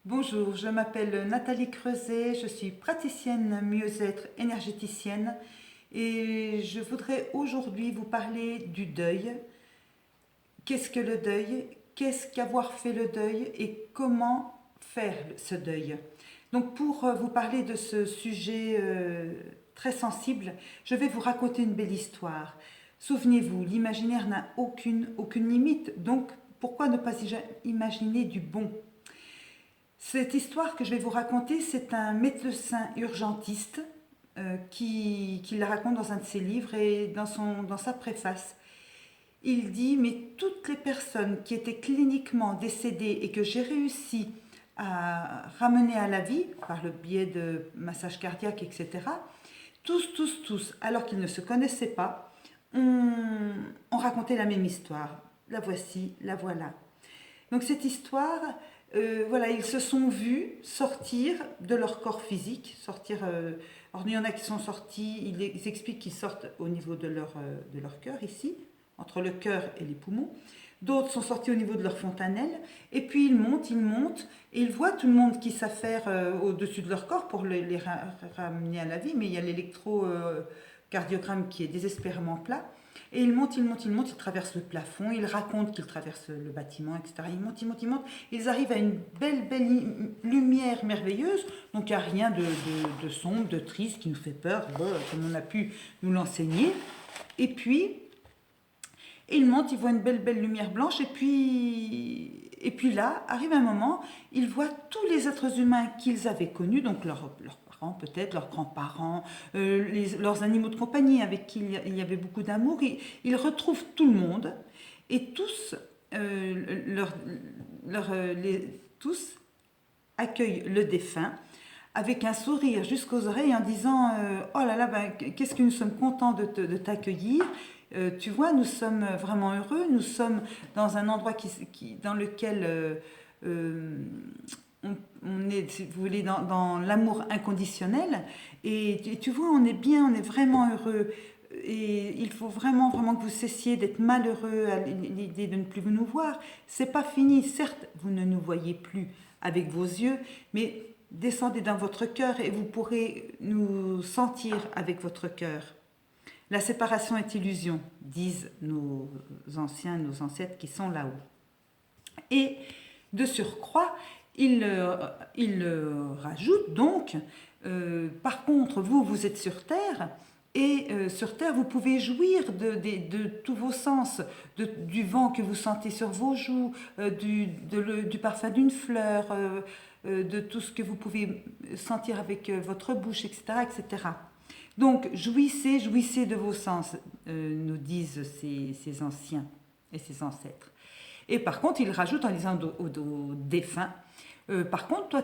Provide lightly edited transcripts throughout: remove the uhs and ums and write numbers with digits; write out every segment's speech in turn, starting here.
Bonjour, je m'appelle Nathalie Creuset, je suis praticienne mieux-être énergéticienne et je voudrais aujourd'hui vous parler du deuil. Qu'est-ce que le deuil? Qu'est-ce qu'avoir fait le deuil et comment faire ce deuil? Donc pour vous parler de ce sujet très sensible, je vais vous raconter une belle histoire. Souvenez-vous, l'imaginaire n'a aucune limite, donc pourquoi ne pas imaginer du bon? Cette histoire que je vais vous raconter, c'est un médecin urgentiste qui la raconte dans un de ses livres et dans sa préface. Il dit, mais toutes les personnes qui étaient cliniquement décédées et que j'ai réussi à ramener à la vie par le biais de massage cardiaque, etc., tous, alors qu'ils ne se connaissaient pas, ont raconté la même histoire. La voici, la voilà. Donc cette histoire, voilà, ils se sont vus sortir de leur corps physique, alors il y en a qui sont sortis, ils expliquent qu'ils sortent au niveau de leur cœur ici, entre le cœur et les poumons. D'autres sont sortis au niveau de leur fontanelle, et puis ils montent, et ils voient tout le monde qui s'affaire au-dessus de leur corps pour les ramener à la vie, mais il y a l'électrocardiogramme qui est désespérément plat. Et ils traversent le plafond, ils racontent qu'ils traversent le bâtiment, etc. Ils montent. Ils arrivent à une belle lumière merveilleuse. Donc il n'y a rien de sombre, de triste qui nous fait peur, comme on a pu nous l'enseigner. Et puis, ils montent, ils voient une belle lumière blanche. Et puis là, arrive un moment, ils voient tous les êtres humains qu'ils avaient connus, donc leurs parents peut-être, leurs grands-parents, leurs animaux de compagnie avec qui il y avait beaucoup d'amour. Ils retrouvent tout le monde et tous, tous accueillent le défunt avec un sourire jusqu'aux oreilles en disant oh là là, ben, qu'est-ce que nous sommes contents de t'accueillir. Tu vois, nous sommes vraiment heureux, nous sommes dans un endroit dans lequel on est, si vous voulez, dans l'amour inconditionnel. Et tu vois, on est bien, on est vraiment heureux. Et il faut vraiment que vous cessiez d'être malheureux à l'idée de ne plus nous voir. C'est pas fini. Certes, vous ne nous voyez plus avec vos yeux, mais descendez dans votre cœur et vous pourrez nous sentir avec votre cœur. La séparation est illusion, disent nos anciens, nos ancêtres qui sont là-haut. Et de surcroît, il rajoute donc, par contre, vous êtes sur Terre, et sur Terre, vous pouvez jouir de tous vos sens, du vent que vous sentez sur vos joues, du parfum d'une fleur, de tout ce que vous pouvez sentir avec votre bouche, etc., etc. Donc, jouissez de vos sens, nous disent ces anciens et ces ancêtres. Et par contre, il rajoute en disant aux défunts, par contre, toi,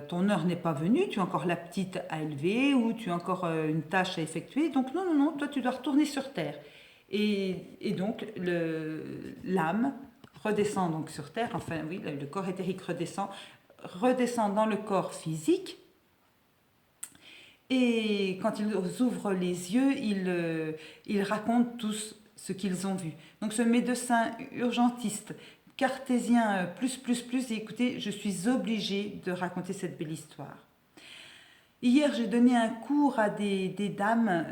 ton heure n'est pas venue, tu as encore la petite à élever ou tu as encore une tâche à effectuer. Donc non, toi, tu dois retourner sur Terre. Et donc, l'âme redescend donc sur Terre, enfin oui, le corps éthérique redescend dans le corps physique. Et quand ils ouvrent les yeux, ils racontent tous ce qu'ils ont vu. Donc ce médecin urgentiste, cartésien, et écoutez, je suis obligée de raconter cette belle histoire. Hier, j'ai donné un cours à des dames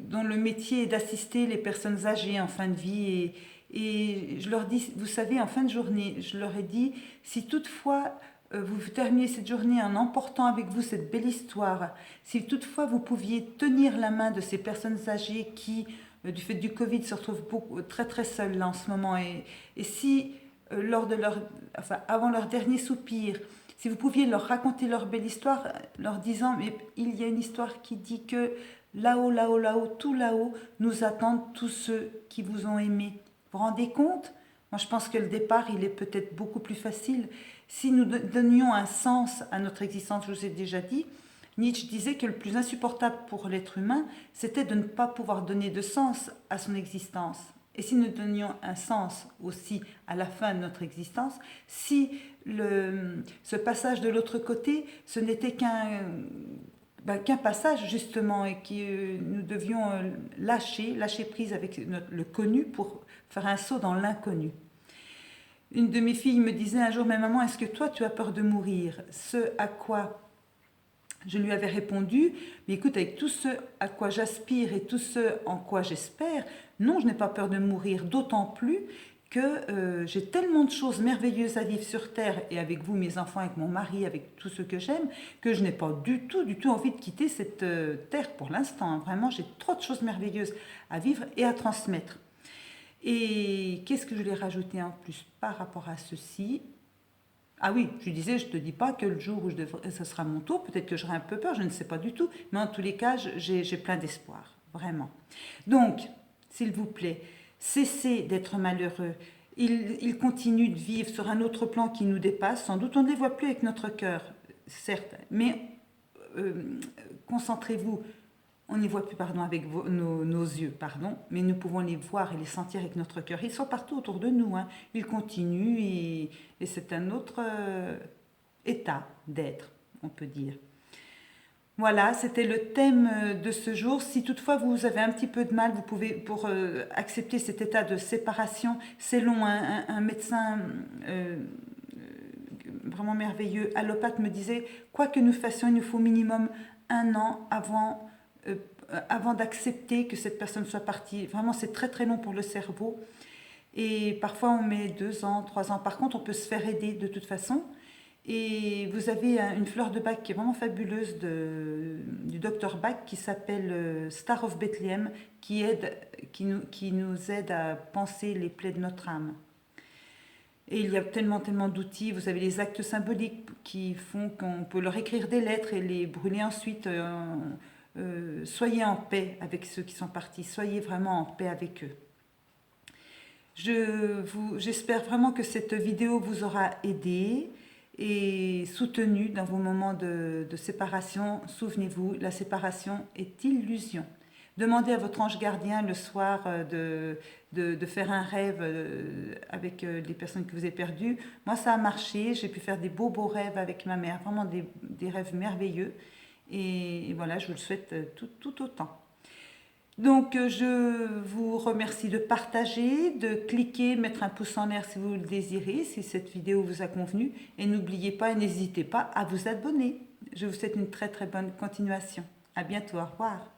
dont le métier est d'assister les personnes âgées en fin de vie. Et je leur dis, vous savez, en fin de journée, je leur ai dit, si toutefois vous terminez cette journée en emportant avec vous cette belle histoire, si toutefois vous pouviez tenir la main de ces personnes âgées qui, du fait du Covid, se retrouvent très seules là en ce moment, et si, avant leur dernier soupir, si vous pouviez leur raconter leur belle histoire, leur disant, mais il y a une histoire qui dit que là-haut, tout là-haut, nous attendent tous ceux qui vous ont aimé. Vous vous rendez compte? Moi, je pense que le départ, il est peut-être beaucoup plus facile. Si nous donnions un sens à notre existence, je vous ai déjà dit, Nietzsche disait que le plus insupportable pour l'être humain, c'était de ne pas pouvoir donner de sens à son existence. Et si nous donnions un sens aussi à la fin de notre existence, si ce passage de l'autre côté, ce n'était qu'un passage justement, et que nous devions lâcher prise avec le connu pour faire un saut dans l'inconnu. Une de mes filles me disait un jour, mais maman, est-ce que toi tu as peur de mourir? Ce à quoi je lui avais répondu, mais écoute, avec tout ce à quoi j'aspire et tout ce en quoi j'espère, non, je n'ai pas peur de mourir, d'autant plus que j'ai tellement de choses merveilleuses à vivre sur Terre, et avec vous, mes enfants, avec mon mari, avec tous ceux que j'aime, que je n'ai pas du tout envie de quitter cette Terre pour l'instant, hein. Vraiment, j'ai trop de choses merveilleuses à vivre et à transmettre. Et qu'est-ce que je voulais rajouter en plus par rapport à ceci? Ah oui, je disais, je ne te dis pas que le jour où ce sera mon tour, peut-être que j'aurai un peu peur, je ne sais pas du tout, mais en tous les cas, j'ai plein d'espoir, vraiment. Donc, s'il vous plaît, cessez d'être malheureux. Ils continuent de vivre sur un autre plan qui nous dépasse, sans doute on ne les voit plus avec notre cœur, certes, mais euh, concentrez-vous. On n'y voit plus, pardon, avec nos yeux, pardon, mais nous pouvons les voir et les sentir avec notre cœur. Ils sont partout autour de nous, hein. Ils continuent et c'est un autre état d'être, on peut dire. Voilà, c'était le thème de ce jour. Si toutefois vous avez un petit peu de mal, vous pouvez, pour accepter cet état de séparation, c'est long, hein. Un médecin vraiment merveilleux, allopathe, me disait, quoi que nous fassions, il nous faut minimum 1 an avant d'accepter que cette personne soit partie. Vraiment, c'est très très long pour le cerveau. Et parfois, on met 2 ans, 3 ans. Par contre, on peut se faire aider de toute façon. Et vous avez une fleur de Bach qui est vraiment fabuleuse du docteur Bach qui s'appelle Star of Bethlehem, qui nous aide à penser les plaies de notre âme. Et il y a tellement d'outils. Vous avez les actes symboliques qui font qu'on peut leur écrire des lettres et les brûler ensuite. Soyez en paix avec ceux qui sont partis. Soyez vraiment en paix avec eux. J'espère vraiment que cette vidéo vous aura aidé et soutenu dans vos moments de séparation. Souvenez-vous, la séparation est illusion. Demandez à votre ange gardien le soir de faire un rêve avec les personnes que vous avez perdues. Moi, ça a marché. J'ai pu faire des beaux rêves avec ma mère. Vraiment des rêves merveilleux. Et voilà, je vous le souhaite tout autant. Donc, je vous remercie de partager, de cliquer, mettre un pouce en l'air si vous le désirez, si cette vidéo vous a convenu. Et n'oubliez pas et n'hésitez pas à vous abonner. Je vous souhaite une très très bonne continuation. À bientôt, au revoir.